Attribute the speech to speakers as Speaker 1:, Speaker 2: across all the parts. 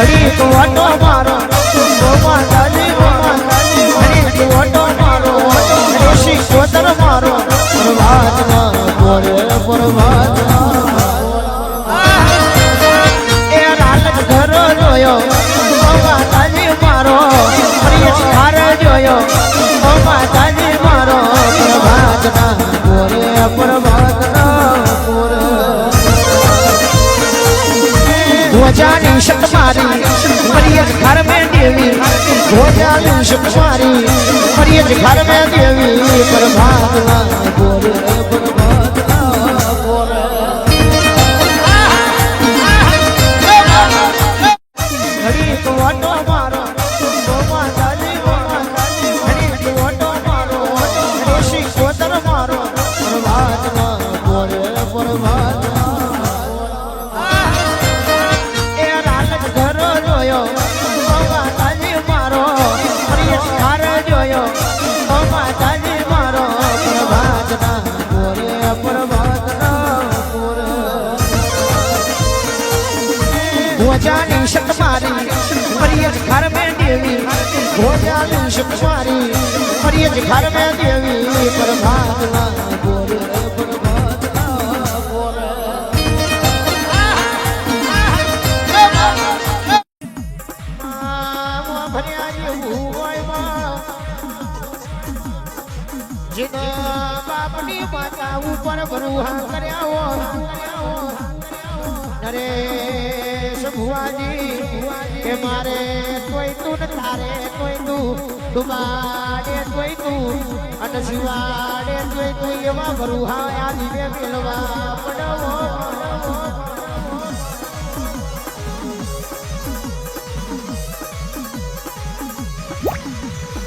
Speaker 1: ઘડી તો ઓટો મારો માતાજી ઘડી તો ઓટો મારો ડોશી કોતર મારો પરમાત્મા બોરે પરમાત્મા એ રાલક ઘર જોયો માતાજી મારો હાર જોયો માતાજી મારો પરમાત્મા બોરે પરમાત્મા બોરે ભોજાની શતમારી મરિયજ ઘર में देवी भोजानी शतमारी मरियज घर में देवी परमात्मा बोले परमात्मा बोले घड़ी तो ऑटो मारो माताजी घड़ी तो ऑटो मारो डोशी कोतर मारो परमात्मा बोले परमात्मा भोजानी शतमारी मरियज घर में देवी भोजानी शतमारी मरियज घर में देवी परमात्मा बोले परमात्मा बोले जिना बापनी माता ऊपर भरूहा कर्या नरेश भुआजी के मारे कोई तू न तारे कोई तू डुबाड़े कोई तू अन शिवाड़े कोई तू एवा भरूहा आदि में मिलवा पड़वो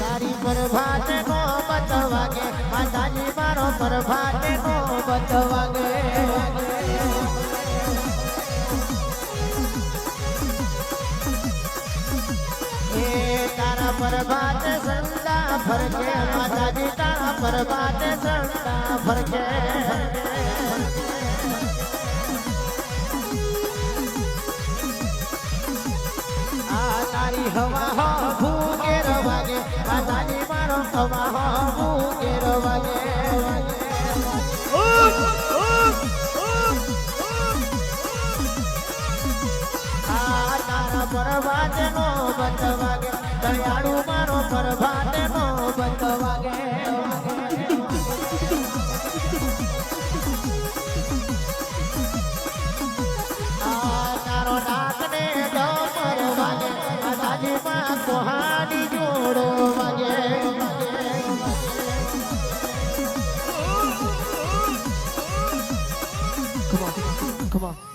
Speaker 1: तारी प्रभात नो बतवागे माताजी मारो प्रभात नो बतवागे तारा प्रभात संता फरके माताजी तारा प्रभात संता फरके आ तारी हवा हो भूगे रवागे माताजी मारो हवा हो भूगे रवागे प्रभात नो बतवागे दयाळु मारो प्रभात नो बतवागे तारो नाक ने डमर वागे माताजी मां कोहानी जोड़ो वागे Come on.